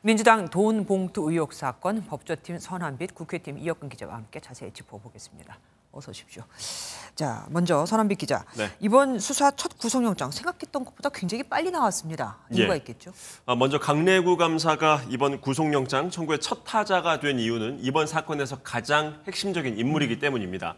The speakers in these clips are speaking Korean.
민주당 돈 봉투 의혹 사건 법조팀 선한빛, 국회팀 이혁근 기자와 함께 자세히 짚어보겠습니다. 어서 오십시오. 자, 먼저 선한빛 기자. 네. 이번 수사 첫 구속영장 생각했던 것보다 굉장히 빨리 나왔습니다. 이유가 있겠죠? 먼저 강내구 감사가 이번 구속영장 청구의 첫 타자가 된 이유는 이번 사건에서 가장 핵심적인 인물이기 때문입니다.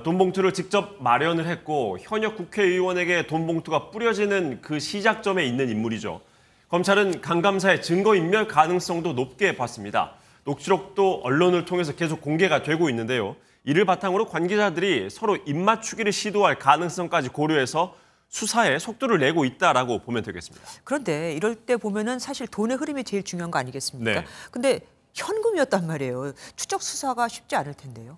돈 봉투를 직접 마련을 했고 현역 국회의원에게 돈 봉투가 뿌려지는 그 시작점에 있는 인물이죠. 검찰은 강 감사의 증거인멸 가능성도 높게 봤습니다. 녹취록도 언론을 통해서 계속 공개가 되고 있는데요. 이를 바탕으로 관계자들이 서로 입맞추기를 시도할 가능성까지 고려해서 수사에 속도를 내고 있다라고 보면 되겠습니다. 그런데 이럴 때 보면은 사실 돈의 흐름이 제일 중요한 거 아니겠습니까? 네. 근데 현금이었단 말이에요. 추적 수사가 쉽지 않을 텐데요.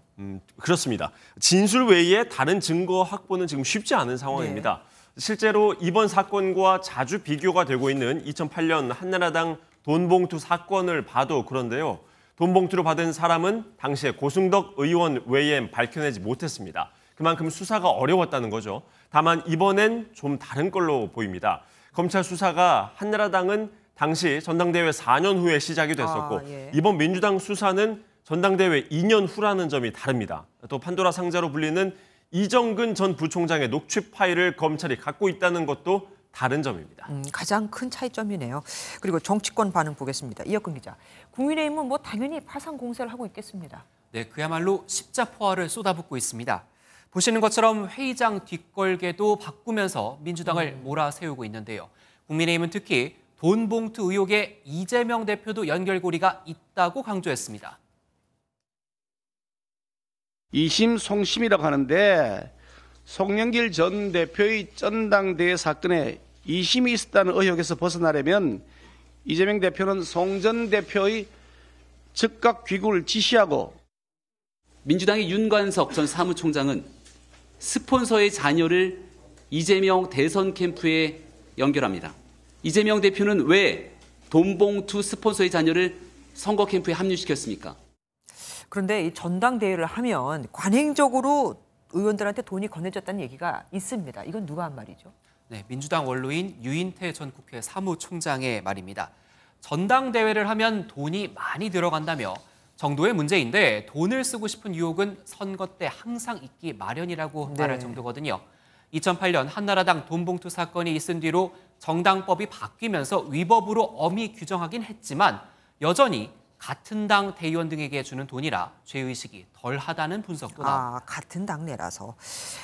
그렇습니다. 진술 외에 다른 증거 확보는 지금 쉽지 않은 상황입니다. 네. 실제로 이번 사건과 자주 비교가 되고 있는 2008년 한나라당 돈봉투 사건을 봐도 그런데요. 돈봉투를 받은 사람은 당시에 고승덕 의원 외엔 밝혀내지 못했습니다. 그만큼 수사가 어려웠다는 거죠. 다만 이번엔 좀 다른 걸로 보입니다. 검찰 수사가 한나라당은 당시 전당대회 4년 후에 시작이 됐었고 이번 민주당 수사는 전당대회 2년 후라는 점이 다릅니다. 또 판도라 상자로 불리는 이정근 전 부총장의 녹취 파일을 검찰이 갖고 있다는 것도 다른 점입니다. 가장 큰 차이점이네요. 그리고 정치권 반응 보겠습니다. 이혁근 기자. 국민의힘은 뭐 당연히 파상 공세를 하고 있겠습니다. 네, 그야말로 십자포화를 쏟아붓고 있습니다. 보시는 것처럼 회의장 뒷걸개도 바꾸면서 민주당을 몰아세우고 있는데요. 국민의힘은 특히 돈 봉투 의혹에 이재명 대표도 연결고리가 있다고 강조했습니다. 2심 송심이라고 하는데 송영길 전 대표의 전당대회 사건에 2심이 있었다는 의혹에서 벗어나려면 이재명 대표는 송 전 대표의 즉각 귀국을 지시하고 민주당의 윤관석 전 사무총장은 스폰서의 자녀를 이재명 대선 캠프에 연결합니다. 이재명 대표는 왜 돈봉투 스폰서의 자녀를 선거 캠프에 합류시켰습니까? 그런데 이 전당대회를 하면 관행적으로 의원들한테 돈이 건네졌다는 얘기가 있습니다. 이건 누가 한 말이죠? 네, 민주당 원로인 유인태 전 국회 사무총장의 말입니다. 전당대회를 하면 돈이 많이 들어간다며 정도의 문제인데 돈을 쓰고 싶은 유혹은 선거 때 항상 있기 마련이라고 말할 정도거든요. 2008년 한나라당 돈봉투 사건이 있은 뒤로 정당법이 바뀌면서 위법으로 엄히 규정하긴 했지만 여전히 같은 당 대의원 등에게 주는 돈이라 죄의식이 덜하다는 분석도 나옵니다. 같은 당내라서.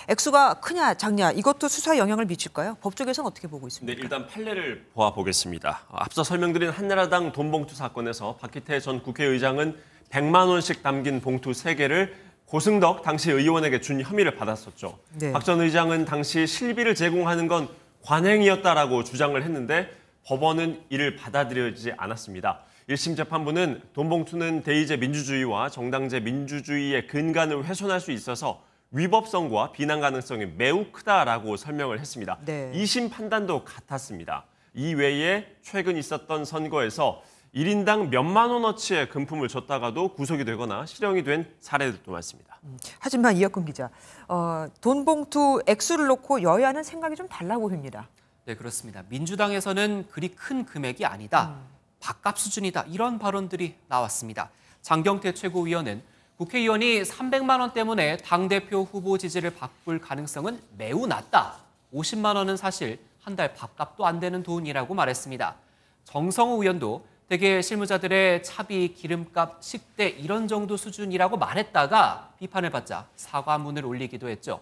액수가 크냐 작냐 이것도 수사에 영향을 미칠까요? 법 쪽에서는 어떻게 보고 있습니까? 네, 일단 판례를 보아보겠습니다. 앞서 설명드린 한나라당 돈봉투 사건에서 박기태 전 국회의장은 100만 원씩 담긴 봉투 3개를 고승덕 당시 의원에게 준 혐의를 받았었죠. 네. 박 전 의장은 당시 실비를 제공하는 건 관행이었다라고 주장을 했는데 법원은 이를 받아들이지 않았습니다. 1심 재판부는 돈봉투는 대의제 민주주의와 정당제 민주주의의 근간을 훼손할 수 있어서 위법성과 비난 가능성이 매우 크다라고 설명을 했습니다. 2심 판단도 같았습니다. 이 외에 최근 있었던 선거에서 1인당 몇만 원어치의 금품을 줬다가도 구속이 되거나 실형이 된 사례들도 많습니다. 하지만 이혁근 기자, 돈봉투 액수를 놓고 여야는 생각이 좀 달라 보입니다. 네, 그렇습니다. 민주당에서는 그리 큰 금액이 아니다. 밥값 수준이다. 이런 발언들이 나왔습니다. 장경태 최고위원은 국회의원이 300만 원 때문에 당대표 후보 지지를 바꿀 가능성은 매우 낮다. 50만 원은 사실 한 달 밥값도 안 되는 돈이라고 말했습니다. 정성호 의원도 대개 실무자들의 차비, 기름값, 식대 이런 정도 수준이라고 말했다가 비판을 받자 사과문을 올리기도 했죠.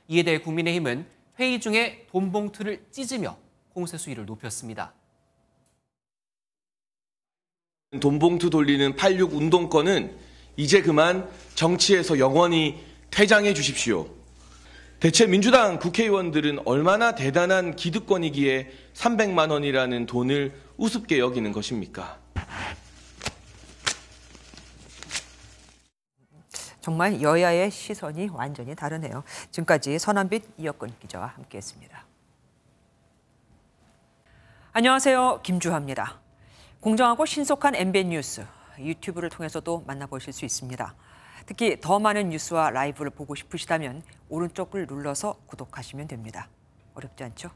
이에 대해 국민의힘은 회의 중에 돈봉투를 찢으며 공세 수위를 높였습니다. 돈봉투 돌리는 86 운동권은 이제 그만 정치에서 영원히 퇴장해 주십시오. 대체 민주당 국회의원들은 얼마나 대단한 기득권이기에 300만 원이라는 돈을 우습게 여기는 것입니까? 정말 여야의 시선이 완전히 다르네요. 지금까지 선한빛 이혁근 기자와 함께했습니다. 안녕하세요. 김주하입니다. 공정하고 신속한 MBN 뉴스, 유튜브를 통해서도 만나보실 수 있습니다. 특히 더 많은 뉴스와 라이브를 보고 싶으시다면 오른쪽을 눌러서 구독하시면 됩니다. 어렵지 않죠?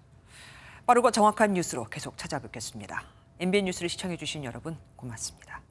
빠르고 정확한 뉴스로 계속 찾아뵙겠습니다. MBN 뉴스를 시청해 주신 여러분 고맙습니다.